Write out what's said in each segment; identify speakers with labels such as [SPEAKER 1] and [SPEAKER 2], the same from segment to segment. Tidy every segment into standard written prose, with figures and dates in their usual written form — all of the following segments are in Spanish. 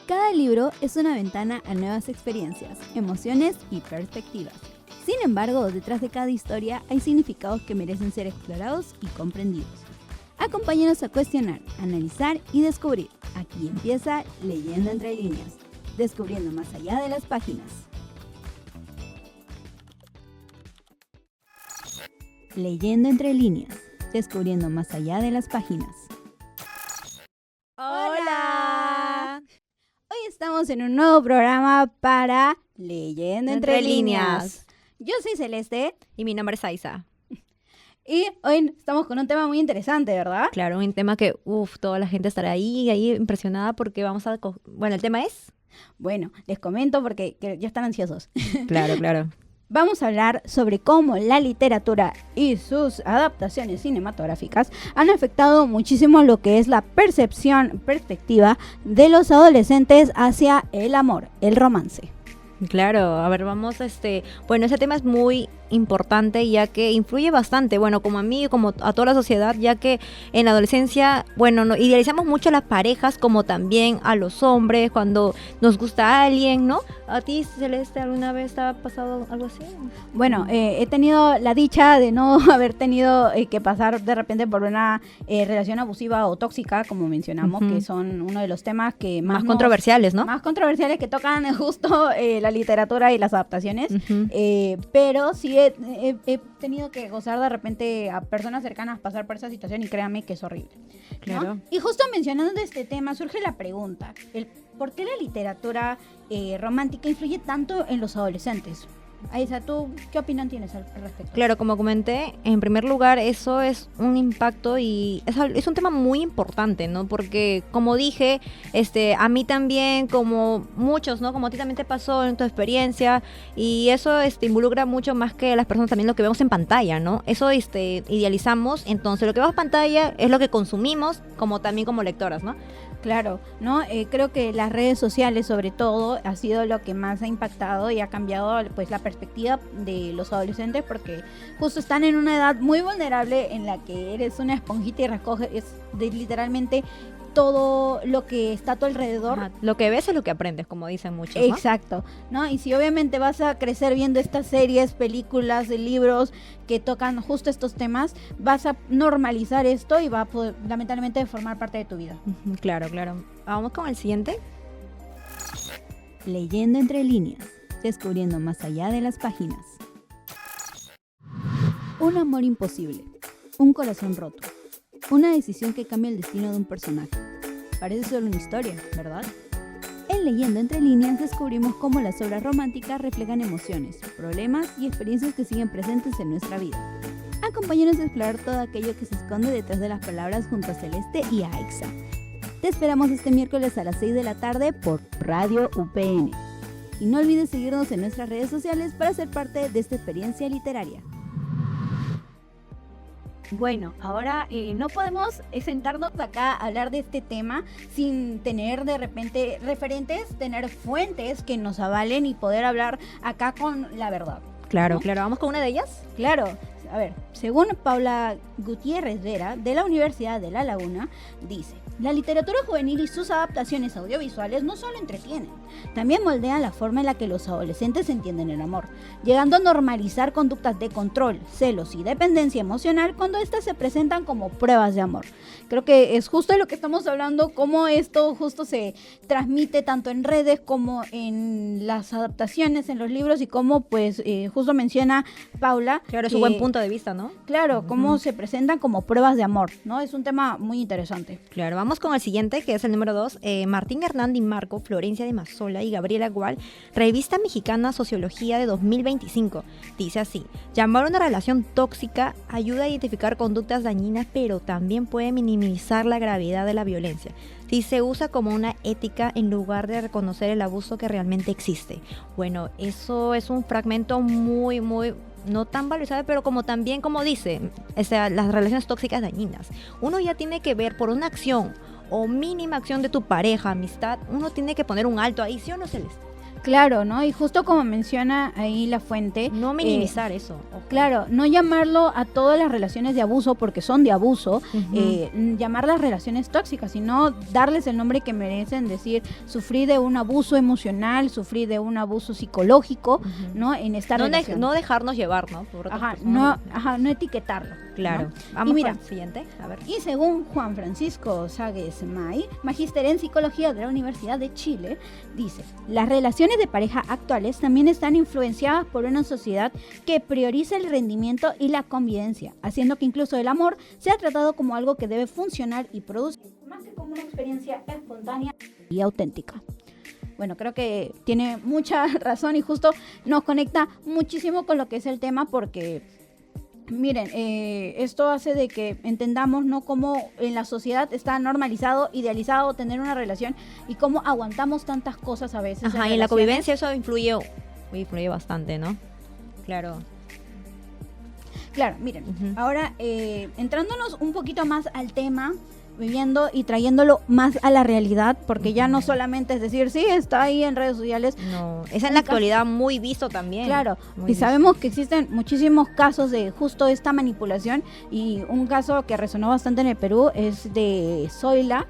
[SPEAKER 1] Cada libro es una ventana a nuevas experiencias, emociones y perspectivas. Sin embargo, detrás de cada historia hay significados que merecen ser explorados y comprendidos. Acompáñanos a cuestionar, analizar y descubrir. Aquí empieza Leyendo entre líneas, descubriendo más allá de las páginas. Leyendo entre líneas, descubriendo más allá de las páginas.
[SPEAKER 2] ¡Hola!
[SPEAKER 1] Hoy estamos en un nuevo programa para Leyendo entre líneas. Yo soy Celeste.
[SPEAKER 2] Y mi nombre es Aiza.
[SPEAKER 1] Y hoy estamos con un tema muy interesante, ¿verdad?
[SPEAKER 2] Claro, un tema que, toda la gente estará ahí impresionada porque vamos a... Bueno, el tema es...
[SPEAKER 1] Bueno, les comento porque ya están ansiosos.
[SPEAKER 2] Claro.
[SPEAKER 1] Vamos a hablar sobre cómo la literatura y sus adaptaciones cinematográficas han afectado muchísimo lo que es la perspectiva de los adolescentes hacia el amor, el romance.
[SPEAKER 2] Claro, a ver, vamos, bueno, ese tema es muy importante ya que influye bastante, bueno, como a mí, como a toda la sociedad, ya que en la adolescencia, bueno, idealizamos mucho a las parejas como también a los hombres cuando nos gusta alguien, ¿no? ¿A ti, Celeste, alguna vez te ha pasado algo así?
[SPEAKER 1] Bueno, he tenido la dicha de no haber tenido que pasar de repente por una relación abusiva o tóxica, como mencionamos, que son uno de los temas que más
[SPEAKER 2] controversiales, ¿no?
[SPEAKER 1] Más controversiales que tocan justo la literatura y las adaptaciones, pero sí he tenido que gozar de repente a personas cercanas pasar por esa situación y créanme que es horrible, ¿no?
[SPEAKER 2] Claro.
[SPEAKER 1] Y justo mencionando este tema surge la pregunta, ¿por qué la literatura romántica influye tanto en los adolescentes? Aiza, ¿tú qué opinión tienes al respecto?
[SPEAKER 2] Claro, como comenté, en primer lugar, eso es un impacto y es un tema muy importante, ¿no? Porque, como dije, a mí también, como muchos, ¿no? Como a ti también te pasó en tu experiencia, y eso involucra mucho más que las personas también lo que vemos en pantalla, ¿no? Eso idealizamos, entonces lo que vemos en pantalla es lo que consumimos, como también como lectoras, ¿no?
[SPEAKER 1] Claro, ¿no? Creo que las redes sociales, sobre todo, ha sido lo que más ha impactado y ha cambiado pues la perspectiva de los adolescentes, porque justo están en una edad muy vulnerable en la que eres una esponjita y recoges literalmente todo lo que está a tu alrededor.
[SPEAKER 2] Ajá, lo que ves es lo que aprendes, como dicen muchos, ¿no?
[SPEAKER 1] Exacto, ¿no? Y si obviamente vas a crecer viendo estas series, películas, libros que tocan justo estos temas, vas a normalizar esto y va a poder, lamentablemente, formar parte de tu vida.
[SPEAKER 2] Claro. Vamos con el siguiente.
[SPEAKER 1] Leyendo entre líneas, descubriendo más allá de las páginas. Un amor imposible, un corazón roto, una decisión que cambia el destino de un personaje. Parece solo una historia, ¿verdad? En Leyendo entre líneas descubrimos cómo las obras románticas reflejan emociones, problemas y experiencias que siguen presentes en nuestra vida. Acompáñanos a explorar todo aquello que se esconde detrás de las palabras junto a Celeste y a Aiza. Te esperamos este miércoles a las 6 de la tarde por Radio UPN. Y no olvides seguirnos en nuestras redes sociales para ser parte de esta experiencia literaria. Bueno, ahora no podemos sentarnos acá a hablar de este tema sin tener de repente referentes, tener fuentes que nos avalen y poder hablar acá con la verdad.
[SPEAKER 2] Claro,
[SPEAKER 1] ¿no?
[SPEAKER 2] ¿Vamos con una de ellas?
[SPEAKER 1] Claro, a ver, según Paula Gutiérrez Vera, de la Universidad de La Laguna, dice: la literatura juvenil y sus adaptaciones audiovisuales no solo entretienen, también moldean la forma en la que los adolescentes entienden el amor, llegando a normalizar conductas de control, celos y dependencia emocional cuando éstas se presentan como pruebas de amor. Creo que es justo de lo que estamos hablando, cómo esto justo se transmite tanto en redes como en las adaptaciones, en los libros, y cómo pues justo menciona Paula.
[SPEAKER 2] Claro, es un buen punto de vista, ¿no?
[SPEAKER 1] Claro, cómo se presentan como pruebas de amor, ¿no? Es un tema muy interesante.
[SPEAKER 2] Claro, vamos con el siguiente, que es el número 2. Martín Hernández Marco, Florencia de Mazola y Gabriela Gual, Revista Mexicana Sociología de 2025. Dice así: llamar a una relación tóxica ayuda a identificar conductas dañinas, pero también puede minimizar la gravedad de la violencia si se usa como una ética en lugar de reconocer el abuso que realmente existe. Bueno, eso es un fragmento muy no tan valorizado, pero como también, como dice, las relaciones tóxicas dañinas. Uno ya tiene que ver por una acción o mínima acción de tu pareja, amistad, uno tiene que poner un alto ahí, ¿sí o no, Celeste?
[SPEAKER 1] Claro, ¿no? Y justo como menciona ahí la fuente...
[SPEAKER 2] No minimizar eso. Okay.
[SPEAKER 1] Claro, no llamarlo a todas las relaciones de abuso porque son de abuso, llamar las relaciones tóxicas, sino darles el nombre que merecen, decir, sufrí de un abuso emocional, sufrí de un abuso psicológico, ¿no? En esta relación.
[SPEAKER 2] No dejarnos llevar, ¿no?
[SPEAKER 1] No etiquetarlo.
[SPEAKER 2] Claro.
[SPEAKER 1] ¿No?
[SPEAKER 2] Vamos
[SPEAKER 1] y mira,
[SPEAKER 2] con el siguiente. A ver.
[SPEAKER 1] Y según Juan Francisco Ságuez May, magíster en psicología de la Universidad de Chile, dice, las relaciones de pareja actuales también están influenciadas por una sociedad que prioriza el rendimiento y la convivencia, haciendo que incluso el amor sea tratado como algo que debe funcionar y producir, más que como una experiencia espontánea y auténtica. Bueno, creo que tiene mucha razón y justo nos conecta muchísimo con lo que es el tema porque... Miren, esto hace de que entendamos, ¿no?, cómo en la sociedad está normalizado, idealizado tener una relación y cómo aguantamos tantas cosas a veces.
[SPEAKER 2] Ajá, y en la convivencia eso influye bastante, ¿no? Claro.
[SPEAKER 1] Claro, miren, ahora entrándonos un poquito más al tema, viviendo y trayéndolo más a la realidad, porque ya no solamente es decir, sí, está ahí en redes sociales.
[SPEAKER 2] No, es en la actualidad muy visto también.
[SPEAKER 1] Claro,
[SPEAKER 2] muy
[SPEAKER 1] y
[SPEAKER 2] visto.
[SPEAKER 1] sabemos que existen muchísimos casos de justo esta manipulación, y un caso que resonó bastante en el Perú es de Zoila,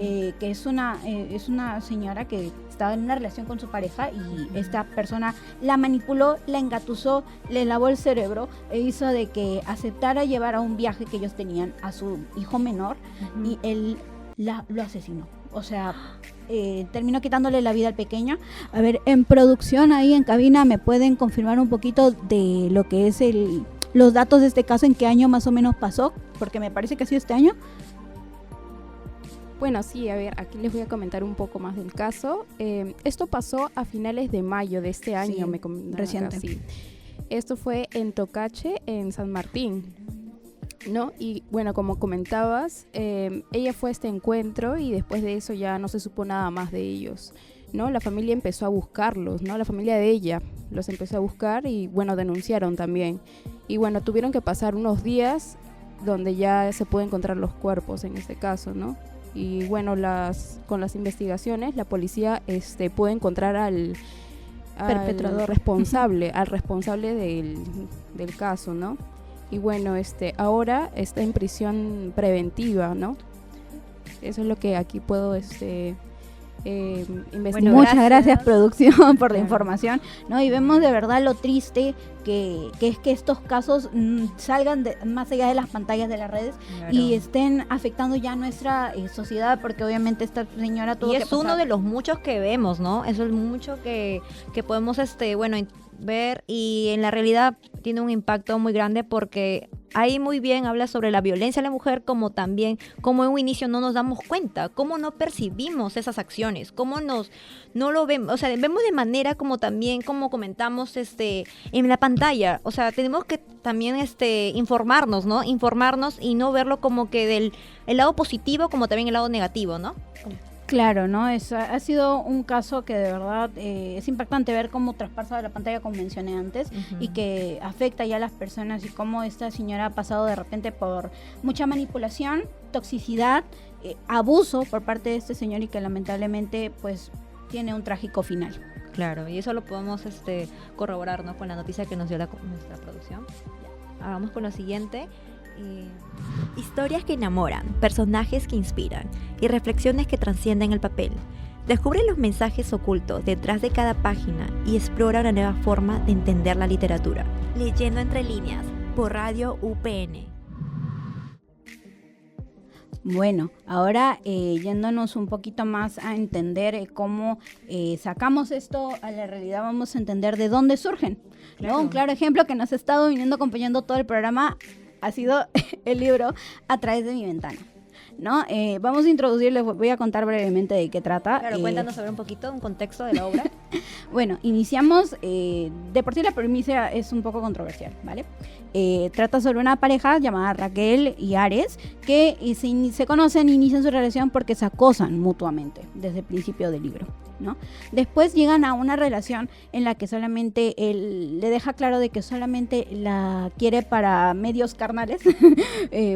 [SPEAKER 1] que es una señora que estaba en una relación con su pareja y esta persona la manipuló, la engatusó, le lavó el cerebro e hizo de que aceptara llevar a un viaje que ellos tenían a su hijo menor y él lo asesinó. O sea, terminó quitándole la vida al pequeño. A ver, en producción ahí en cabina me pueden confirmar un poquito de lo que es los datos de este caso, en qué año más o menos pasó, porque me parece que ha sido este año.
[SPEAKER 3] Bueno, sí, a ver, aquí les voy a comentar un poco más del caso. Esto pasó a finales de mayo de este año,
[SPEAKER 1] Sí, reciente.
[SPEAKER 3] Sí. Esto fue en Tocache, en San Martín, ¿no? Y bueno, como comentabas, ella fue a este encuentro y después de eso ya no se supo nada más de ellos, ¿no? La familia empezó a buscarlos, ¿no? La familia de ella los empezó a buscar y bueno, denunciaron también. Y bueno, tuvieron que pasar unos días donde ya se pueden encontrar los cuerpos en este caso, ¿no? Y bueno, con las investigaciones la policía puede encontrar al
[SPEAKER 1] Perpetrador,
[SPEAKER 3] responsable, al responsable del caso, ¿no? Y bueno, ahora está en prisión preventiva, ¿no? Eso es lo que aquí puedo investigar.
[SPEAKER 1] Bueno, muchas gracias producción por la información, ¿no? Y vemos de verdad lo triste que es que estos casos salgan más allá de las pantallas de las redes, claro, y estén afectando ya nuestra sociedad, porque obviamente esta señora tuvo que pasar.
[SPEAKER 2] Y es uno de los muchos que vemos, ¿no? Eso es mucho que podemos ver, y en la realidad tiene un impacto muy grande porque ahí muy bien habla sobre la violencia a la mujer, como también como en un inicio no nos damos cuenta, cómo no percibimos esas acciones, cómo no lo vemos, o sea, vemos de manera como también, como comentamos en la pantalla, o sea, tenemos que también informarnos, ¿no? Informarnos y no verlo como que del el lado positivo como también el lado negativo, ¿no?
[SPEAKER 1] Claro, ¿no? Ha sido un caso que de verdad es impactante ver cómo traspasa la pantalla, como mencioné antes, y que afecta ya a las personas, y cómo esta señora ha pasado de repente por mucha manipulación, toxicidad, abuso por parte de este señor, y que lamentablemente pues tiene un trágico final.
[SPEAKER 2] Claro, y eso lo podemos corroborar, ¿no?, con la noticia que nos dio nuestra producción. Vamos con lo siguiente. Historias que enamoran, personajes que inspiran y reflexiones que trascienden el papel. Descubre los mensajes ocultos detrás de cada página y explora una nueva forma de entender la literatura. Leyendo entre líneas, por Radio UPN.
[SPEAKER 1] Bueno, ahora yéndonos un poquito más a entender cómo sacamos esto a la realidad, vamos a entender de dónde surgen, ¿no?
[SPEAKER 2] Claro.
[SPEAKER 1] Un claro ejemplo que nos ha estado viniendo acompañando todo el programa ha sido el libro A través de mi ventana, ¿no? Vamos a introducir, les voy a contar brevemente de qué trata.
[SPEAKER 2] Claro, cuéntanos sobre un poquito, un contexto de la obra.
[SPEAKER 1] Bueno, iniciamos, de por sí la premisa es un poco controversial, ¿vale? Trata sobre una pareja llamada Raquel y Ares que se conocen e inician su relación porque se acosan mutuamente desde el principio del libro, ¿no? Después llegan a una relación en la que solamente él le deja claro de que solamente la quiere para medios carnales,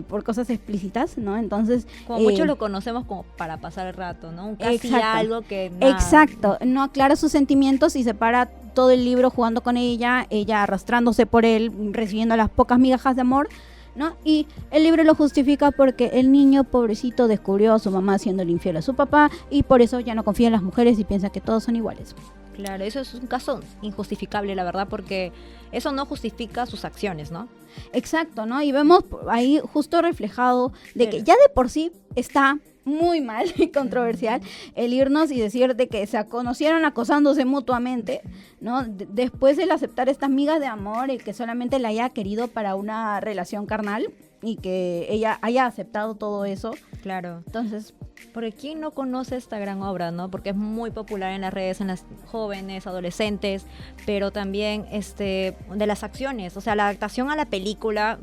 [SPEAKER 1] por cosas explícitas, ¿no? Entonces
[SPEAKER 2] Como muchos lo conocemos como para pasar el rato, ¿no? Casi
[SPEAKER 1] Exacto.
[SPEAKER 2] algo que nada.
[SPEAKER 1] Exacto, no aclara sus sentimientos y se para todo el libro jugando con ella arrastrándose por él, recibiendo las pocas migajas de amor, ¿no? Y el libro lo justifica porque el niño pobrecito descubrió a su mamá haciéndole infiel a su papá y por eso ya no confía en las mujeres y piensa que todos son iguales.
[SPEAKER 2] Claro, eso es un caso injustificable, la verdad, porque eso no justifica sus acciones, ¿no?
[SPEAKER 1] Exacto, ¿no? Y vemos ahí justo reflejado de que ya de por sí está muy mal y controversial el irnos y decir de que se conocieron acosándose mutuamente, ¿no? Después el aceptar estas migas de amor y que solamente la haya querido para una relación carnal y que ella haya aceptado todo eso.
[SPEAKER 2] Claro.
[SPEAKER 1] Entonces,
[SPEAKER 2] Porque ¿quién no conoce esta gran obra, no? Porque es muy popular en las redes, en las jóvenes, adolescentes, pero también de las acciones, o sea, la adaptación a la película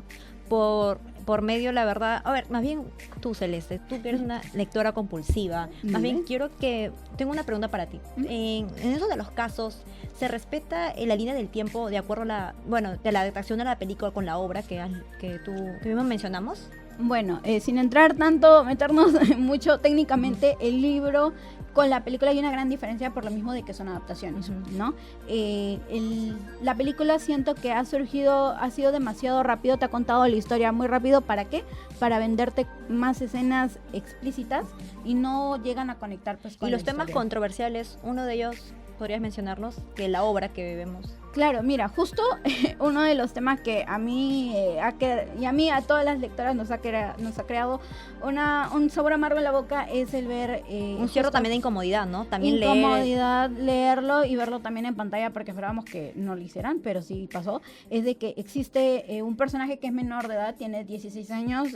[SPEAKER 2] por medio, la verdad. A ver, más bien tú, Celeste, tú que eres una lectora compulsiva, más bien tengo una pregunta para ti. En esos de los casos, ¿se respeta la línea del tiempo de acuerdo a de la adaptación a la película con la obra que mismo mencionamos?
[SPEAKER 1] bueno, sin entrar tanto, meternos mucho técnicamente, el libro con la película hay una gran diferencia por lo mismo de que son adaptaciones, ¿no? La película siento que ha sido demasiado rápido, te ha contado la historia muy rápido, ¿para qué? Para venderte más escenas explícitas y no llegan a conectar pues con
[SPEAKER 2] Y
[SPEAKER 1] la
[SPEAKER 2] los temas
[SPEAKER 1] historia.
[SPEAKER 2] controversiales, uno de ellos, ¿podrías mencionarlos? De la obra que vemos.
[SPEAKER 1] Claro, mira, justo uno de los temas que a mí y a mí, a todas las lectoras nos ha creado un sabor amargo en la boca es el ver
[SPEAKER 2] Un cierto también de incomodidad, ¿no? También
[SPEAKER 1] incomodidad leerlo y verlo también en pantalla, porque esperábamos que no lo hicieran, pero sí pasó. Es de que existe un personaje que es menor de edad, tiene 16 años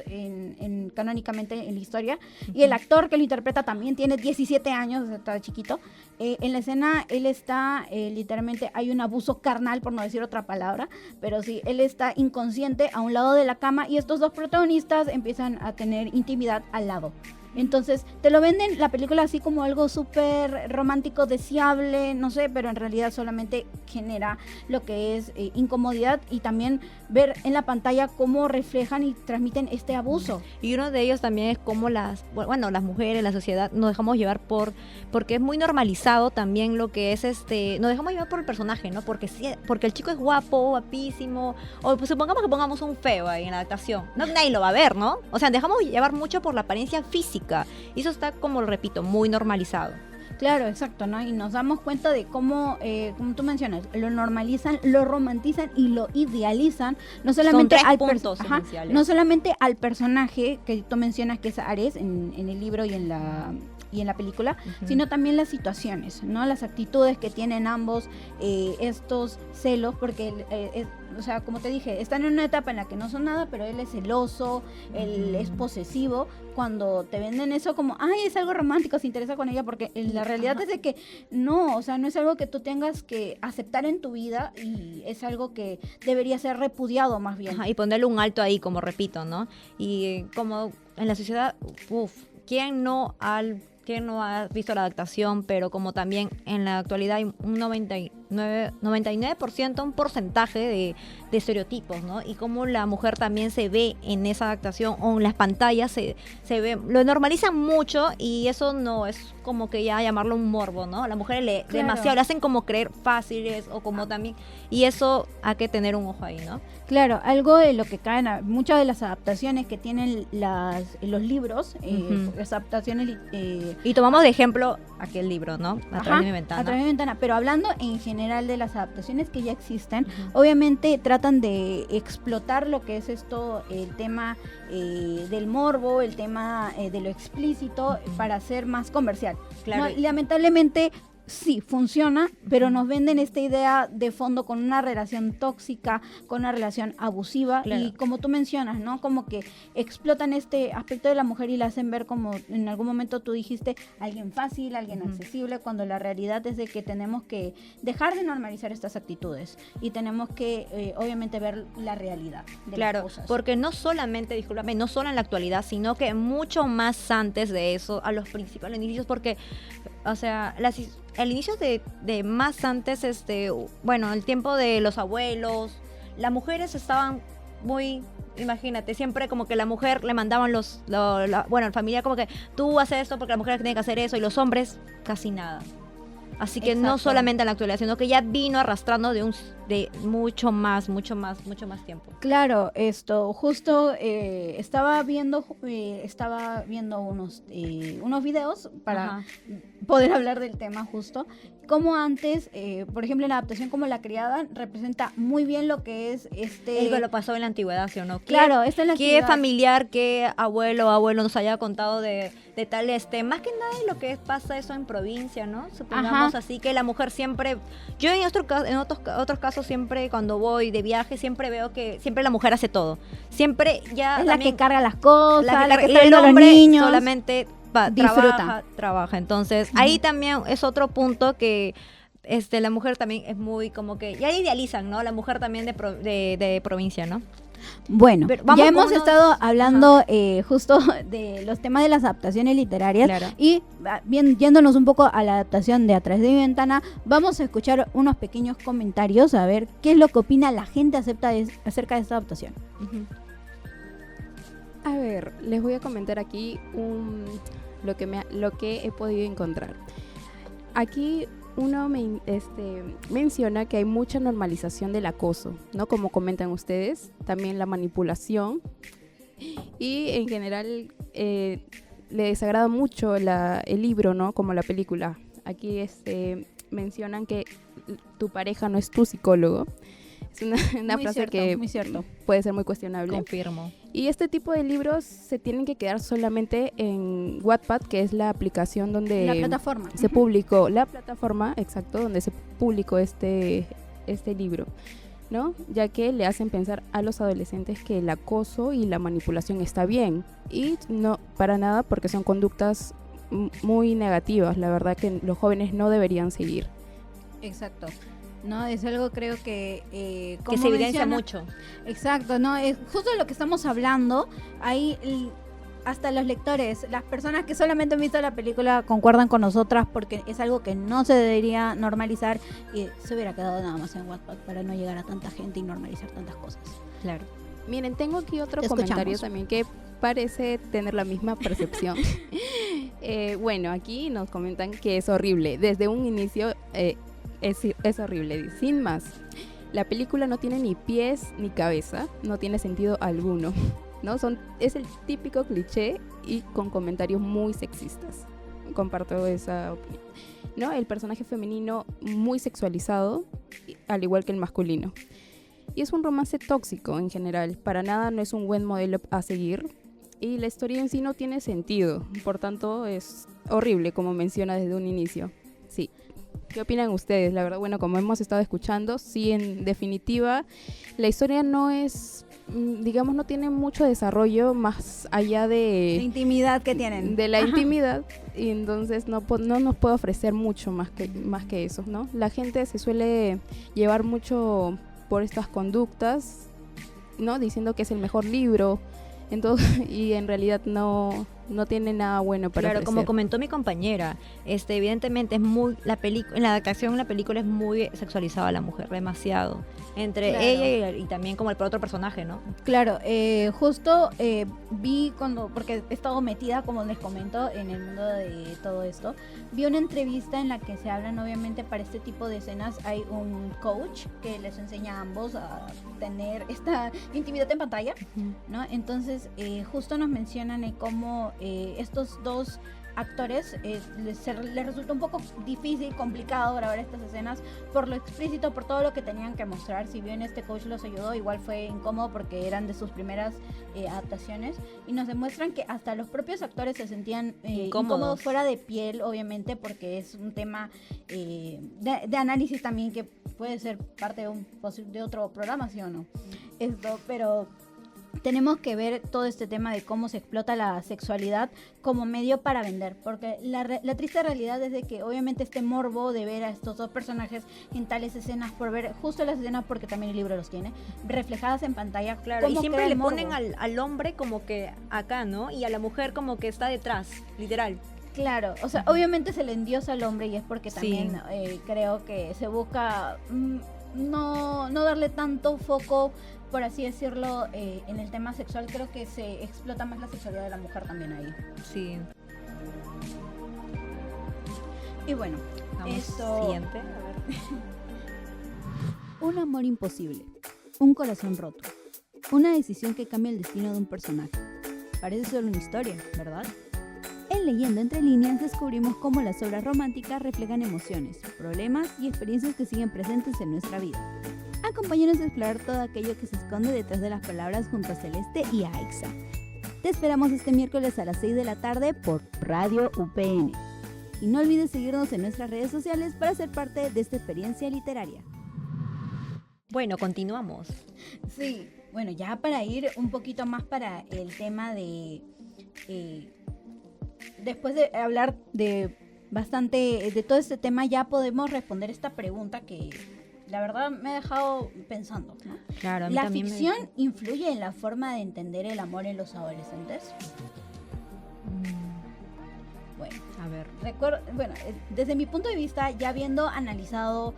[SPEAKER 1] canónicamente en la historia, y el actor que lo interpreta también tiene 17 años, está chiquito. En la escena él está literalmente, hay un abuso carnal, por no decir otra palabra, pero sí, él está inconsciente a un lado de la cama y estos dos protagonistas empiezan a tener intimidad al lado. Entonces, te lo venden la película así como algo súper romántico, deseable, no sé, pero en realidad solamente genera lo que es incomodidad y también ver en la pantalla cómo reflejan y transmiten este abuso.
[SPEAKER 2] Y uno de ellos también es cómo las mujeres, la sociedad, nos dejamos llevar porque es muy normalizado también lo que es nos dejamos llevar por el personaje, ¿no? Porque el chico es guapo, guapísimo, o pues supongamos que pongamos un feo ahí en la adaptación. No, nadie lo va a ver, ¿no? O sea, dejamos llevar mucho por la apariencia física. Y eso está, como lo repito, muy normalizado.
[SPEAKER 1] Claro, exacto, ¿no? Y nos damos cuenta de cómo, como tú mencionas, lo normalizan, lo romantizan y lo idealizan, no solamente no solamente al personaje que tú mencionas, que es Ares en el libro y en la película, sino también las situaciones, ¿no? Las actitudes que tienen ambos, estos celos, porque o sea, como te dije, están en una etapa en la que no son nada, pero él es celoso, él es posesivo. Cuando te venden eso como, ay, es algo romántico, se interesa con ella, porque la realidad es de que no, o sea, no es algo que tú tengas que aceptar en tu vida y es algo que debería ser repudiado más bien.
[SPEAKER 2] Y ponerle un alto ahí, como repito, ¿no? Y como en la sociedad, ¿quién no ha visto la adaptación? Pero como también en la actualidad hay un 99%, un porcentaje de estereotipos, ¿no? Y cómo la mujer también se ve en esa adaptación o en las pantallas se ve, lo normalizan mucho y eso no es como que ya llamarlo un morbo, ¿no? La mujer demasiado, le hacen como creer fáciles o como también, y eso hay que tener un ojo ahí, ¿no?
[SPEAKER 1] Claro, algo de lo que caen muchas de las adaptaciones que tienen los libros, las adaptaciones
[SPEAKER 2] y tomamos de ejemplo aquel libro, ¿no? A través de mi ventana.
[SPEAKER 1] A través de mi ventana, pero hablando en general de las adaptaciones que ya existen, obviamente tratan de explotar lo que es esto, el tema del morbo, el tema de lo explícito, para hacer más comercial.
[SPEAKER 2] Claro.
[SPEAKER 1] ¿No? Y lamentablemente sí, funciona, pero nos venden esta idea de fondo con una relación tóxica, con una relación abusiva, claro. Y como tú mencionas, ¿no? Como que explotan este aspecto de la mujer y la hacen ver como en algún momento tú dijiste, alguien fácil, alguien accesible, cuando la realidad es de que tenemos que dejar de normalizar estas actitudes y tenemos que obviamente ver la realidad de las cosas.
[SPEAKER 2] Porque no solamente, discúlpame, no solo en la actualidad, sino que mucho más antes de eso, a los principales inicios, porque, o sea, el inicio de más antes, el tiempo de los abuelos, las mujeres estaban muy... Imagínate, siempre como que la mujer le mandaban bueno, el familiar como que tú haces esto porque la mujer tiene que hacer eso y los hombres casi nada. Así que no
[SPEAKER 1] Exacto.
[SPEAKER 2] solamente en la actualidad, sino que ya vino arrastrando de mucho más tiempo.
[SPEAKER 1] Claro, esto, justo estaba viendo unos videos para
[SPEAKER 2] Ajá.
[SPEAKER 1] poder hablar del tema justo. Como antes, por ejemplo, en la adaptación como La Criada representa muy bien lo que es
[SPEAKER 2] Algo lo pasó en la antigüedad, ¿sí o no?
[SPEAKER 1] Claro, esta es la
[SPEAKER 2] ¿Qué
[SPEAKER 1] antigüedad.
[SPEAKER 2] familiar, qué abuelo nos haya contado de tal más que nada de lo que pasa eso en provincia, ¿no? Supongamos
[SPEAKER 1] Ajá.
[SPEAKER 2] así que la mujer siempre, yo en otros casos siempre cuando voy de viaje siempre veo que siempre la mujer hace todo. Siempre ya
[SPEAKER 1] Es la
[SPEAKER 2] también
[SPEAKER 1] que carga las cosas, la que
[SPEAKER 2] y
[SPEAKER 1] está
[SPEAKER 2] el
[SPEAKER 1] viendo a los
[SPEAKER 2] hombre
[SPEAKER 1] niños.
[SPEAKER 2] solamente
[SPEAKER 1] Disfruta.
[SPEAKER 2] trabaja. Entonces, ahí también es otro punto que la mujer también es muy como que ya idealizan, ¿no? La mujer también de provincia, ¿no?
[SPEAKER 1] Bueno,
[SPEAKER 2] Pero vamos
[SPEAKER 1] ya
[SPEAKER 2] con
[SPEAKER 1] hemos
[SPEAKER 2] unos-
[SPEAKER 1] estado hablando justo de los temas de las adaptaciones literarias.
[SPEAKER 2] Claro.
[SPEAKER 1] Y bien, yéndonos un poco a la adaptación de A través de mi ventana, vamos a escuchar unos pequeños comentarios a ver qué es lo que opina la gente acerca de esta adaptación.
[SPEAKER 2] Ujú.
[SPEAKER 3] A ver, les voy a comentar aquí lo que he podido encontrar. Aquí uno menciona que hay mucha normalización del acoso, ¿no? Como comentan ustedes, también la manipulación y en general le desagrada mucho el libro, ¿no? Como la película. Aquí mencionan que tu pareja no es tu psicólogo. Es una
[SPEAKER 1] Muy
[SPEAKER 3] frase
[SPEAKER 1] cierto,
[SPEAKER 3] que
[SPEAKER 1] muy cierto.
[SPEAKER 3] puede ser muy cuestionable.
[SPEAKER 2] Confirmo.
[SPEAKER 3] Y este tipo de libros se tienen que quedar solamente en Wattpad, que es la aplicación donde
[SPEAKER 1] La plataforma.
[SPEAKER 3] se publicó, la plataforma, exacto, donde se publicó este libro, ¿no? Ya que le hacen pensar a los adolescentes que el acoso y la manipulación está bien. Y no, para nada, porque son conductas muy negativas, la verdad que los jóvenes no deberían seguir.
[SPEAKER 1] Exacto. No, es algo creo que
[SPEAKER 2] Que
[SPEAKER 1] como
[SPEAKER 2] se evidencia
[SPEAKER 1] menciona-
[SPEAKER 2] mucho.
[SPEAKER 1] Exacto, no, es justo de lo que estamos hablando. Ahí hasta los lectores, las personas que solamente han visto la película concuerdan con nosotras porque es algo que no se debería normalizar y se hubiera quedado nada más en Wattpad para no llegar a tanta gente y normalizar tantas cosas.
[SPEAKER 2] Claro.
[SPEAKER 3] Miren, tengo aquí otro
[SPEAKER 1] Te
[SPEAKER 3] comentario
[SPEAKER 1] escuchamos.
[SPEAKER 3] también que parece tener la misma percepción. Bueno, aquí nos comentan que es horrible. Desde un inicio es horrible. Sin más, la película no tiene ni pies ni cabeza, no tiene sentido alguno, ¿no? Es el típico cliché y con comentarios muy sexistas. Comparto esa opinión, ¿no? El personaje femenino muy sexualizado, al igual que el masculino. Y es un romance tóxico en general, para nada no es un buen modelo a seguir y la historia en sí no tiene sentido, por tanto es horrible como menciona desde un inicio. Sí. ¿Qué opinan ustedes? La verdad, bueno, como hemos estado escuchando, sí, en definitiva, la historia no es, digamos, no tiene mucho desarrollo más allá
[SPEAKER 1] La
[SPEAKER 3] de
[SPEAKER 1] intimidad que tienen.
[SPEAKER 3] la
[SPEAKER 1] Ajá.
[SPEAKER 3] intimidad, y entonces no nos puede ofrecer mucho más que eso, ¿no? La gente se suele llevar mucho por estas conductas, ¿no? Diciendo que es el mejor libro, entonces, y en realidad no tiene nada bueno para
[SPEAKER 2] Claro, como
[SPEAKER 3] ofrecer.
[SPEAKER 2] comentó mi compañera, evidentemente es muy en la adaptación la película es muy sexualizada a la mujer, demasiado. Entre
[SPEAKER 1] Claro.
[SPEAKER 2] ella y también como el otro personaje, ¿no?
[SPEAKER 1] Claro, justo vi porque he estado metida, como les comento, en el mundo de todo esto, vi una entrevista en la que se hablan, obviamente, para este tipo de escenas hay un coach que les enseña a ambos a tener esta intimidad en pantalla, ¿no? Entonces, justo nos mencionan cómo estos dos actores les resulta un poco difícil, complicado grabar estas escenas por lo explícito, por todo lo que tenían que mostrar. Si bien este coach los ayudó, igual fue incómodo porque eran de sus primeras adaptaciones y nos demuestran que hasta los propios actores se sentían incómodos fuera de piel, obviamente, porque es un tema de análisis también que puede ser parte de otro programa, ¿sí o no? Pero tenemos que ver todo este tema de cómo se explota la sexualidad como medio para vender, porque la triste realidad es de que obviamente este morbo de ver a estos dos personajes en tales escenas, por ver justo las escenas, porque también el libro los tiene, reflejadas en pantalla,
[SPEAKER 2] Claro, y
[SPEAKER 1] ¿cómo
[SPEAKER 2] siempre
[SPEAKER 1] crea
[SPEAKER 2] le
[SPEAKER 1] el morbo?
[SPEAKER 2] ponen al hombre como que acá, ¿no? Y a la mujer como que está detrás, literal.
[SPEAKER 1] Claro, o sea, obviamente se le endiosa al hombre y es porque
[SPEAKER 2] Sí.
[SPEAKER 1] también creo que se busca no darle tanto foco, por así decirlo, en el tema sexual. Creo que se explota más la sexualidad de la mujer también ahí.
[SPEAKER 2] Sí.
[SPEAKER 1] Y bueno,
[SPEAKER 2] Vamos,
[SPEAKER 1] esto...
[SPEAKER 2] siguiente. A ver.
[SPEAKER 1] Un amor imposible, un corazón roto, una decisión que cambia el destino de un personaje. Parece solo una historia, ¿verdad? En Leyendo entre líneas descubrimos cómo las obras románticas reflejan emociones, problemas y experiencias que siguen presentes en nuestra vida. Acompáñanos a explorar todo aquello que se esconde detrás de las palabras junto a Celeste y a Aixa. Te esperamos este miércoles a las 6 de la tarde por Radio UPN. Y no olvides seguirnos en nuestras redes sociales para ser parte de esta experiencia literaria.
[SPEAKER 2] Bueno, continuamos.
[SPEAKER 1] Sí, bueno, ya para ir un poquito más para el tema de... después de hablar de bastante de todo este tema, ya podemos responder esta pregunta que la verdad me ha dejado pensando, ¿no?
[SPEAKER 2] Claro, a mí
[SPEAKER 1] ¿La
[SPEAKER 2] también
[SPEAKER 1] ficción influye en la forma de entender el amor en los adolescentes? Bueno,
[SPEAKER 2] A ver.
[SPEAKER 1] desde mi punto de vista, ya habiendo analizado,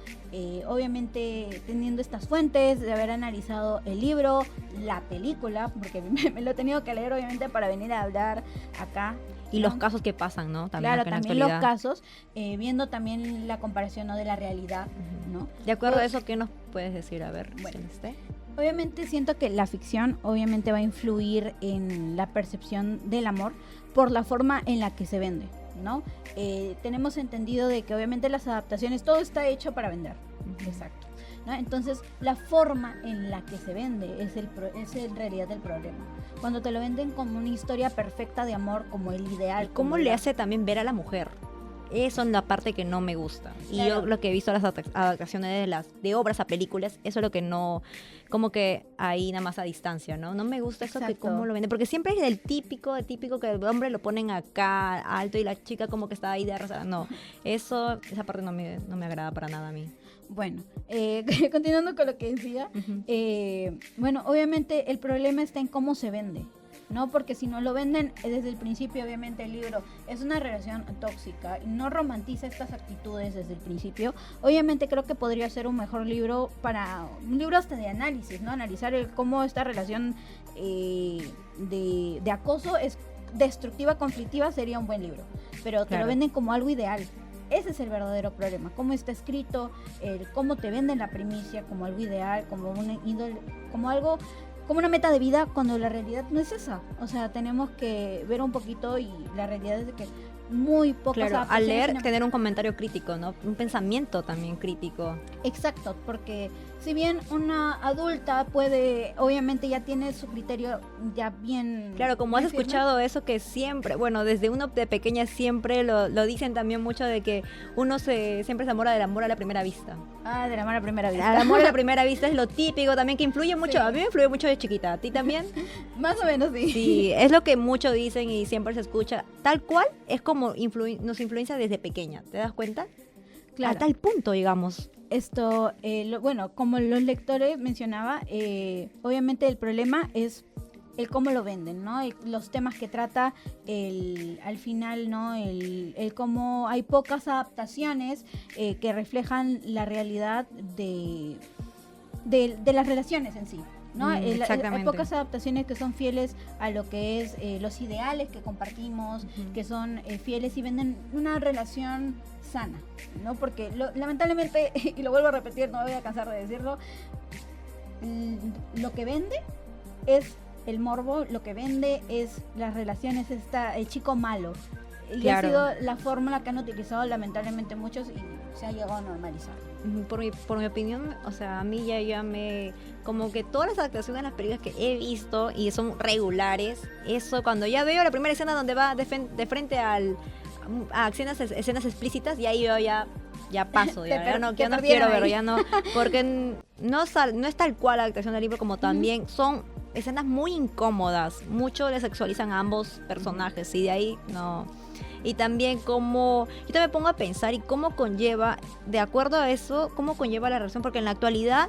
[SPEAKER 1] obviamente teniendo estas fuentes, de haber analizado el libro, la película, porque me lo he tenido que leer obviamente para venir a hablar acá.
[SPEAKER 2] Y
[SPEAKER 1] ¿no?
[SPEAKER 2] los casos que pasan, ¿no? También
[SPEAKER 1] Claro,
[SPEAKER 2] acá en la
[SPEAKER 1] también los
[SPEAKER 2] actualidad.
[SPEAKER 1] casos, viendo también la comparación, ¿no?, de la realidad, ¿no?
[SPEAKER 2] De acuerdo a
[SPEAKER 1] Pues,
[SPEAKER 2] eso, ¿qué nos puedes decir? A ver,
[SPEAKER 1] Bueno.
[SPEAKER 2] Celeste.
[SPEAKER 1] Obviamente siento que la ficción obviamente va a influir en la percepción del amor por la forma en la que se vende, ¿no? Tenemos entendido de que obviamente las adaptaciones, todo está hecho para vender. Exacto, ¿no? Entonces la forma en la que se vende es en realidad el problema. Cuando te lo venden como una historia perfecta de amor, como el ideal.
[SPEAKER 2] ¿Y cómo
[SPEAKER 1] como
[SPEAKER 2] le
[SPEAKER 1] la-
[SPEAKER 2] hace también ver a la mujer? Eso es la parte que no me gusta. Y
[SPEAKER 1] Claro.
[SPEAKER 2] yo lo que he visto las adaptaciones de obras a películas, eso es lo que no, como que ahí nada más a distancia, ¿no? No me gusta eso que
[SPEAKER 1] Exacto.
[SPEAKER 2] cómo lo venden, porque siempre es el típico que el hombre lo ponen acá alto y la chica como que está ahí de arrasada. No, esa parte no me agrada para nada a mí.
[SPEAKER 1] Bueno, continuando con lo que decía, bueno, obviamente el problema está en cómo se vende, ¿no? Porque si no lo venden desde el principio, obviamente el libro es una relación tóxica y no romantiza estas actitudes desde el principio, obviamente creo que podría ser un mejor libro un libro hasta de análisis, ¿no? Analizar cómo esta relación de acoso es destructiva, conflictiva, sería un buen libro, pero te
[SPEAKER 2] Claro.
[SPEAKER 1] lo venden como algo ideal. Ese es el verdadero problema, cómo está escrito, cómo te venden la primicia como algo ideal, como una índole, como algo, como una meta de vida, cuando la realidad no es esa. O sea, tenemos que ver un poquito y la realidad es de que muy pocas
[SPEAKER 2] Claro, al
[SPEAKER 1] adaptaciones
[SPEAKER 2] leer tener un comentario crítico, ¿no? Un pensamiento también crítico.
[SPEAKER 1] Exacto, porque si bien una adulta puede, obviamente ya tiene su criterio ya bien...
[SPEAKER 2] Claro, como has
[SPEAKER 1] bien firme.
[SPEAKER 2] escuchado eso que siempre, bueno, desde uno de pequeña siempre lo dicen también mucho de que uno siempre se enamora del amor a la primera vista.
[SPEAKER 1] Ah, de la mano a primera vista.
[SPEAKER 2] El amor a la primera vista es lo típico también que influye mucho,
[SPEAKER 1] Sí.
[SPEAKER 2] a mí me influye mucho de chiquita, ¿a ti también?
[SPEAKER 1] Más o menos sí.
[SPEAKER 2] Sí, es lo que muchos dicen y siempre se escucha, tal cual es como nos influencia desde pequeña, ¿te das cuenta?
[SPEAKER 1] Claro.
[SPEAKER 2] A tal punto, digamos.
[SPEAKER 1] Esto, bueno, como los lectores mencionaba, obviamente el problema es el cómo lo venden, ¿no? Los temas que trata, al final, ¿no? El cómo hay pocas adaptaciones que reflejan la realidad de las relaciones en sí, ¿no? Hay
[SPEAKER 2] Exactamente.
[SPEAKER 1] pocas adaptaciones que son fieles a lo que es los ideales que compartimos, que son fieles y venden una relación sana, ¿no? Porque lamentablemente, y lo vuelvo a repetir, no me voy a cansar de decirlo, lo que vende es el morbo, lo que vende es las relaciones, el chico malo. Y
[SPEAKER 2] Claro.
[SPEAKER 1] ha sido la fórmula que han utilizado lamentablemente muchos y se ha llegado a normalizar.
[SPEAKER 2] Por mi opinión, o sea, a mí ya como que todas las adaptaciones de las películas que he visto y son regulares, eso cuando ya veo la primera escena donde va de frente a escenas explícitas, y ahí yo ya paso, ya no quiero verlo, ya no, porque no es tal cual la adaptación del libro, como también son escenas muy incómodas, mucho le sexualizan a ambos personajes y de ahí no. Y también como yo también me pongo a pensar y cómo conlleva, de acuerdo a eso, cómo conlleva la relación, porque en la actualidad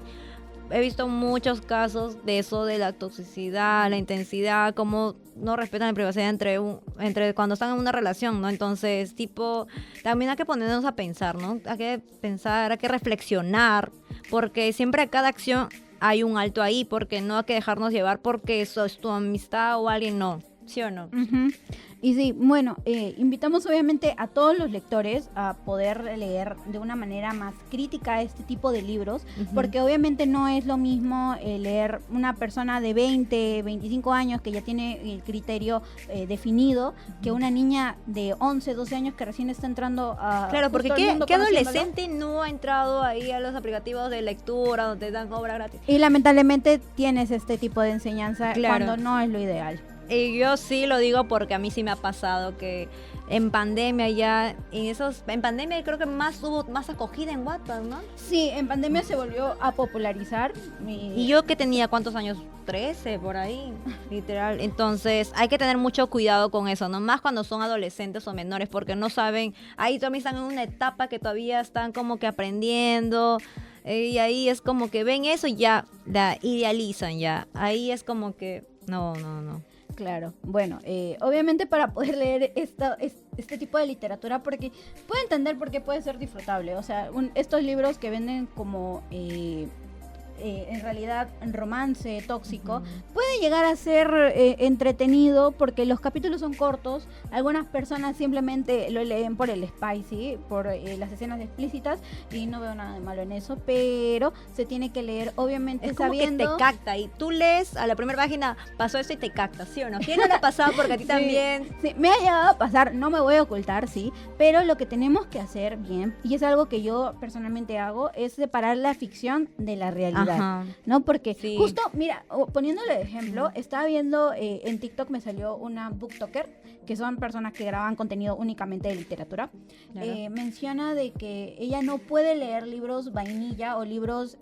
[SPEAKER 2] he visto muchos casos de eso, de la toxicidad, la intensidad, cómo no respetan la privacidad entre cuando están en una relación, ¿no? Entonces, tipo, también hay que ponernos a pensar, ¿no? Hay que pensar, hay que reflexionar, porque siempre a cada acción hay un alto ahí, porque no hay que dejarnos llevar porque eso es tu amistad o alguien, no. ¿Sí o no?
[SPEAKER 1] Ujú. Y sí, bueno, invitamos obviamente a todos los lectores a poder leer de una manera más crítica este tipo de libros, porque obviamente no es lo mismo leer una persona de 20, 25 años que ya tiene el criterio definido, que una niña de 11, 12 años que recién está entrando a...
[SPEAKER 2] Claro, porque
[SPEAKER 1] justo al mundo
[SPEAKER 2] ¿qué
[SPEAKER 1] conociéndolo.
[SPEAKER 2] adolescente no ha entrado ahí a los aplicativos de lectura donde dan obra gratis?
[SPEAKER 1] Y lamentablemente tienes este tipo de enseñanza
[SPEAKER 2] Claro.
[SPEAKER 1] cuando no es lo ideal.
[SPEAKER 2] Y yo sí lo digo porque a mí sí me ha pasado que en pandemia ya, en pandemia creo que hubo más acogida en Wattpad, ¿no?
[SPEAKER 1] Sí, en pandemia se volvió a popularizar.
[SPEAKER 2] Y yo que tenía, ¿cuántos años? 13, por ahí, literal. Entonces hay que tener mucho cuidado con eso, ¿no? Más cuando son adolescentes o menores, porque no saben, ahí todavía están en una etapa que todavía están como que aprendiendo. Y ahí es como que ven eso y ya la idealizan ya. Ahí es como que, no.
[SPEAKER 1] Claro, bueno, obviamente para poder leer este tipo de literatura, porque puedo entender por qué puede ser disfrutable, o sea, estos libros que venden como en realidad romance tóxico, puede llegar a ser entretenido porque los capítulos son cortos, algunas personas simplemente lo leen por el spicy, por las escenas explícitas, y no veo nada de malo en eso, pero se tiene que leer obviamente
[SPEAKER 2] Es como
[SPEAKER 1] sabiendo...
[SPEAKER 2] que te capta y tú lees a la primera página, pasó esto y te capta, ¿sí o no? ¿Quién no le ha pasado? Porque a ti
[SPEAKER 1] Sí,
[SPEAKER 2] también...
[SPEAKER 1] sí, me ha llegado a pasar, no me voy a ocultar, sí, pero lo que tenemos que hacer bien, y es algo que yo personalmente hago, es separar la ficción de la realidad.
[SPEAKER 2] Ajá.
[SPEAKER 1] ¿No? Porque
[SPEAKER 2] Sí.
[SPEAKER 1] justo, mira, poniéndole de ejemplo, estaba viendo en TikTok me salió una booktoker, que son personas que graban contenido únicamente de literatura.
[SPEAKER 2] Claro.
[SPEAKER 1] Menciona de que ella no puede leer libros vainilla o libros,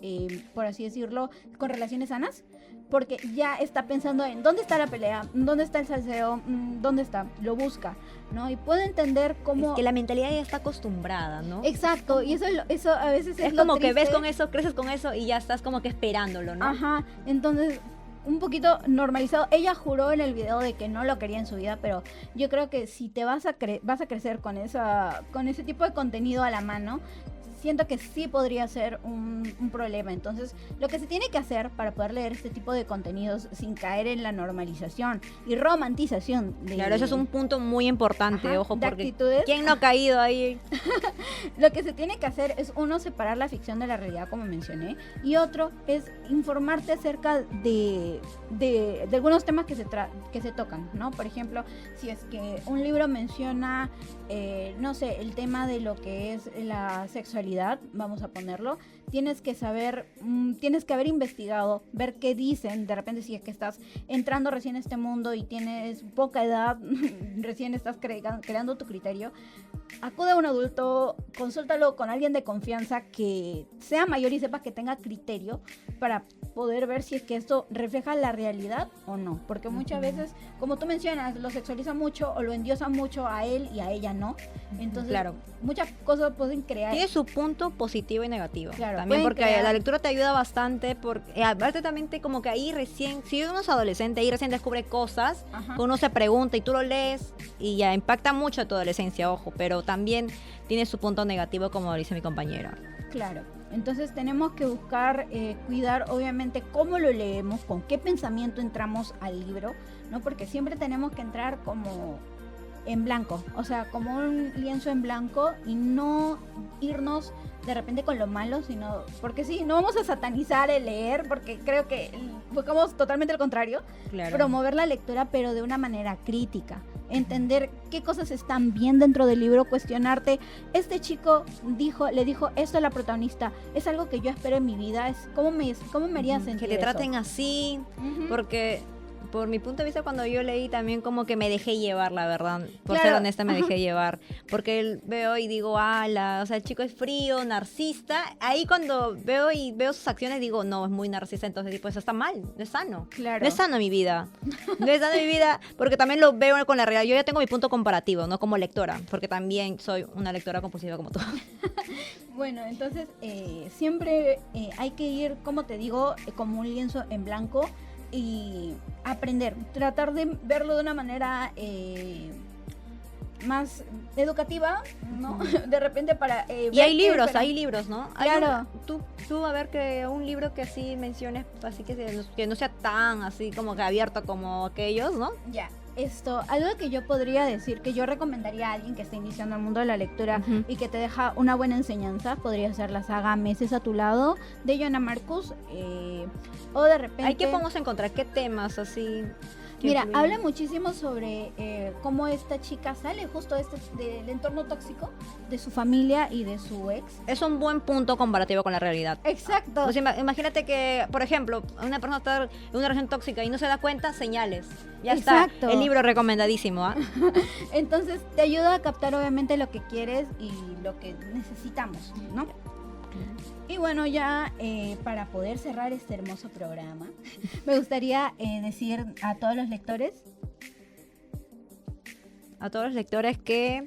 [SPEAKER 1] por así decirlo, con relaciones sanas, porque ya está pensando en dónde está la pelea, dónde está el salseo, dónde está, lo busca, ¿no? Y puede entender cómo...
[SPEAKER 2] Es que la mentalidad ya está acostumbrada, ¿no?
[SPEAKER 1] Exacto, y eso a veces es
[SPEAKER 2] Es
[SPEAKER 1] lo
[SPEAKER 2] como que ves
[SPEAKER 1] triste.
[SPEAKER 2] con eso, creces con eso y ya estás como que esperándolo, ¿no?
[SPEAKER 1] Ajá, entonces un poquito normalizado. Ella juró en el video de que no lo quería en su vida, pero yo creo que si te vas a crecer con ese tipo de contenido a la mano, siento que sí podría ser un problema. Entonces, lo que se tiene que hacer para poder leer este tipo de contenidos sin caer en la normalización y romantización de...
[SPEAKER 2] Claro, eso es un punto muy importante,
[SPEAKER 1] Ajá,
[SPEAKER 2] ojo,
[SPEAKER 1] de
[SPEAKER 2] porque
[SPEAKER 1] actitudes.
[SPEAKER 2] ¿quién no ha caído ahí?
[SPEAKER 1] Lo que se tiene que hacer es, uno, separar la ficción de la realidad, como mencioné, y otro es informarte acerca de algunos temas que se tocan, ¿no? Por ejemplo, si es que un libro menciona, no sé, el tema de lo que es la sexualidad, vamos a ponerlo, tienes que saber, tienes que haber investigado, ver qué dicen, de repente si es que estás entrando recién a este mundo y tienes poca edad, recién estás creando tu criterio, acude a un adulto, consúltalo con alguien de confianza que sea mayor y sepa que tenga criterio para poder ver si es que esto refleja la realidad o no, porque muchas veces, como tú mencionas, lo sexualiza mucho o lo endiosa mucho a él y a ella no, entonces
[SPEAKER 2] Claro.
[SPEAKER 1] muchas cosas pueden crear...
[SPEAKER 2] Tiene su punto positivo y negativo.
[SPEAKER 1] Claro,
[SPEAKER 2] también
[SPEAKER 1] pueden
[SPEAKER 2] porque
[SPEAKER 1] crear-
[SPEAKER 2] la lectura te ayuda bastante, porque aparte también como que ahí recién, si uno es adolescente, ahí recién descubre cosas,
[SPEAKER 1] Ajá.
[SPEAKER 2] que uno se pregunta y tú lo lees y ya impacta mucho a tu adolescencia, ojo, pero también tiene su punto negativo, como dice mi compañera.
[SPEAKER 1] Claro, entonces tenemos que buscar, cuidar obviamente cómo lo leemos, con qué pensamiento entramos al libro, ¿no? Porque siempre tenemos que entrar como en blanco, o sea, como un lienzo en blanco y no irnos de repente con lo malo, sino, porque sí, no vamos a satanizar el leer, porque creo que buscamos totalmente lo contrario,
[SPEAKER 2] Claro.
[SPEAKER 1] promover la lectura, pero de una manera crítica. Entender qué cosas están bien dentro del libro, cuestionarte, este chico le dijo esto a la protagonista, es algo que yo espero en mi vida, es cómo me haría sentir
[SPEAKER 2] que te
[SPEAKER 1] eso?
[SPEAKER 2] traten así,
[SPEAKER 1] Ujú.
[SPEAKER 2] porque por mi punto de vista, cuando yo leí también como que me dejé llevar, la verdad. Por
[SPEAKER 1] Claro.
[SPEAKER 2] ser honesta, me dejé llevar. Porque veo y digo, o sea, el chico es frío, narcisista. Ahí cuando veo sus acciones digo, no, es muy narcisista, entonces tipo, eso está mal, no es sano.
[SPEAKER 1] Claro.
[SPEAKER 2] No es sano mi vida. No es sano mi vida, porque también lo veo con la realidad. Yo ya tengo mi punto comparativo, ¿no? Como lectora, porque también soy una lectora compulsiva como tú.
[SPEAKER 1] Bueno, entonces siempre hay que ir, como te digo, como un lienzo en blanco y aprender, tratar de verlo de una manera más educativa, ¿no? De repente para...
[SPEAKER 2] Y hay libros, ¿no?
[SPEAKER 1] Claro.
[SPEAKER 2] Tú a ver que un libro que así menciones, así que no sea tan así como que abierto como aquellos, ¿no?
[SPEAKER 1] Ya. Algo que yo podría decir, que yo recomendaría a alguien que esté iniciando el mundo de la lectura
[SPEAKER 2] Ujú.
[SPEAKER 1] y que te deja una buena enseñanza, podría ser la saga Meses a tu lado de Joanna Marcus, o de repente...
[SPEAKER 2] ¿Hay que podemos encontrar? ¿Qué temas así? que
[SPEAKER 1] Mira,
[SPEAKER 2] influyen?
[SPEAKER 1] habla muchísimo sobre cómo esta chica sale justo del entorno tóxico de su familia y de su ex.
[SPEAKER 2] Es un buen punto comparativo con la realidad.
[SPEAKER 1] Exacto.
[SPEAKER 2] O sea, imagínate que, por ejemplo, una persona está en una relación tóxica y no se da cuenta, señales. Ya
[SPEAKER 1] Exacto.
[SPEAKER 2] está. El libro recomendadísimo, ¿ah?
[SPEAKER 1] Entonces te ayuda a captar obviamente lo que quieres y lo que necesitamos, ¿no? Y bueno, ya para poder cerrar este hermoso programa, me gustaría decir a todos los lectores,
[SPEAKER 2] A todos los lectores que...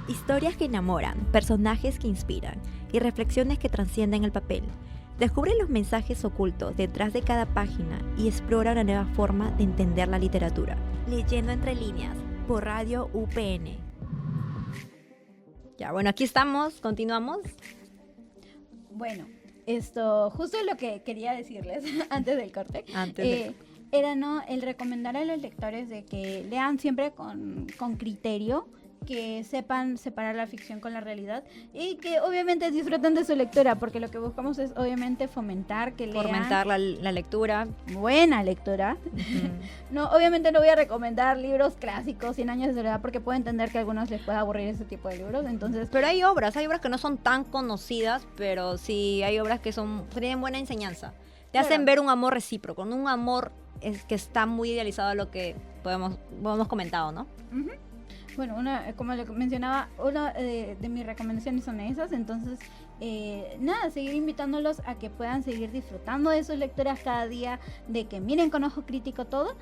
[SPEAKER 2] Historias que enamoran, personajes que inspiran y reflexiones que trascienden el papel. Descubre los mensajes ocultos detrás de cada página y explora una nueva forma de entender la literatura. Leyendo entre líneas, por Radio UPN. Ya, bueno, aquí estamos, continuamos.
[SPEAKER 1] bueno, justo lo que quería decirles antes del corte.
[SPEAKER 2] Antes
[SPEAKER 1] Era no el recomendar a los lectores de que lean siempre con criterio, que sepan separar la ficción con la realidad y que obviamente disfruten de su lectura, porque lo que buscamos es obviamente fomentar que lean
[SPEAKER 2] Fomentar la lectura.
[SPEAKER 1] buena lectura.
[SPEAKER 2] Ujú.
[SPEAKER 1] No, obviamente no voy a recomendar libros clásicos, 100 años de soledad, porque puedo entender que a algunos les pueda aburrir ese tipo de libros, entonces
[SPEAKER 2] Pero hay obras que no son tan conocidas, pero sí hay obras que tienen buena enseñanza. Te
[SPEAKER 1] Claro.
[SPEAKER 2] hacen ver un amor recíproco, no un amor que está muy idealizado a lo que hemos comentado, ¿no?
[SPEAKER 1] ujú. Bueno, como le mencionaba, una de mis recomendaciones son esas, entonces nada, seguir invitándolos a que puedan seguir disfrutando de sus lecturas cada día, de que miren con ojo crítico todo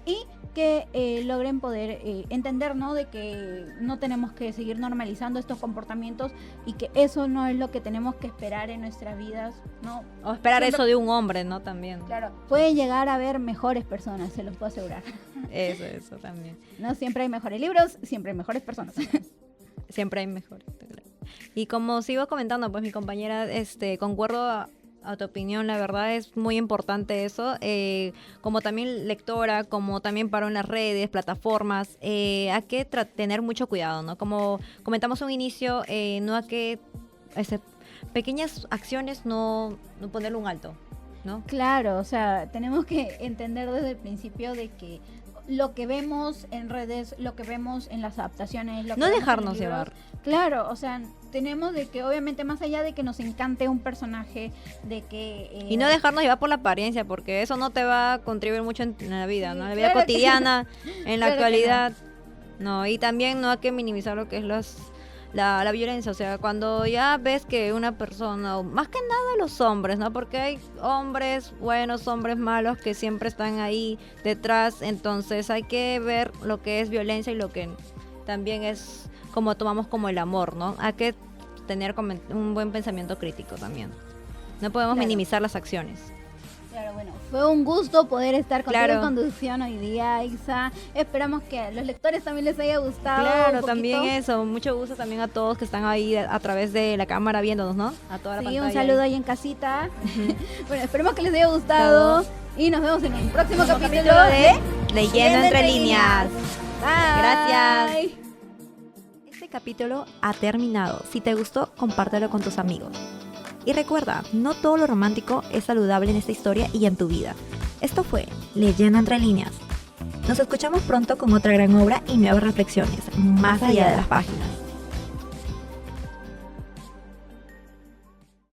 [SPEAKER 1] y que logren poder entender, ¿no? De que no tenemos que seguir normalizando estos comportamientos y que eso no es lo que tenemos que esperar en nuestras vidas, ¿no?
[SPEAKER 2] O esperar
[SPEAKER 1] Siempre-
[SPEAKER 2] eso de un hombre, ¿no? También.
[SPEAKER 1] Claro, pueden llegar a ver mejores personas, se los puedo asegurar.
[SPEAKER 2] Eso también.
[SPEAKER 1] No siempre hay mejores libros, siempre hay mejores personas.
[SPEAKER 2] Siempre hay mejores. Y como sigo comentando, pues mi compañera, concuerdo a tu opinión, la verdad es muy importante eso, como también lectora, como también paro en las redes, plataformas, hay que tener mucho cuidado, ¿no? Como comentamos a un inicio, no hay que, pequeñas acciones no ponerle un alto, ¿no?
[SPEAKER 1] Claro, o sea, tenemos que entender desde el principio de que lo que vemos en redes, lo que vemos en las adaptaciones, lo que
[SPEAKER 2] No
[SPEAKER 1] vemos en
[SPEAKER 2] dejarnos
[SPEAKER 1] libros,
[SPEAKER 2] llevar.
[SPEAKER 1] Claro, o sea, tenemos de que obviamente más allá de que nos encante un personaje, de que...
[SPEAKER 2] Y no dejarnos llevar por la apariencia, porque eso no te va a contribuir mucho en la vida, ¿no? En la vida
[SPEAKER 1] Claro que
[SPEAKER 2] cotidiana, en la
[SPEAKER 1] Claro que
[SPEAKER 2] actualidad. No, y también no hay que minimizar lo que es la violencia. O sea, cuando ya ves que una persona, o más que nada los hombres, ¿no? Porque hay hombres buenos, hombres malos que siempre están ahí detrás. Entonces hay que ver lo que es violencia y lo que también es como tomamos como el amor, ¿no? Hay que tener un buen pensamiento crítico también. No podemos
[SPEAKER 1] Claro.
[SPEAKER 2] minimizar las acciones.
[SPEAKER 1] Claro, bueno, fue un gusto poder estar contigo
[SPEAKER 2] Claro.
[SPEAKER 1] en conducción hoy día, Isa. Esperamos que a los lectores también les haya gustado.
[SPEAKER 2] Claro,
[SPEAKER 1] un
[SPEAKER 2] también
[SPEAKER 1] poquito.
[SPEAKER 2] eso. Mucho gusto también a todos que están ahí a través de la cámara viéndonos, ¿no? A toda la
[SPEAKER 1] Sí,
[SPEAKER 2] pantalla.
[SPEAKER 1] un saludo ahí en casita. Bueno, esperemos que les haya gustado. Y nos vemos en un próximo capítulo de
[SPEAKER 2] Leyendo entre líneas.
[SPEAKER 1] Bye.
[SPEAKER 2] Gracias. Este capítulo ha terminado. Si te gustó, compártelo con tus amigos. Y recuerda, no todo lo romántico es saludable en esta historia y en tu vida. Esto fue Leyendo entre líneas. Nos escuchamos pronto con otra gran obra y nuevas reflexiones, más allá de las páginas.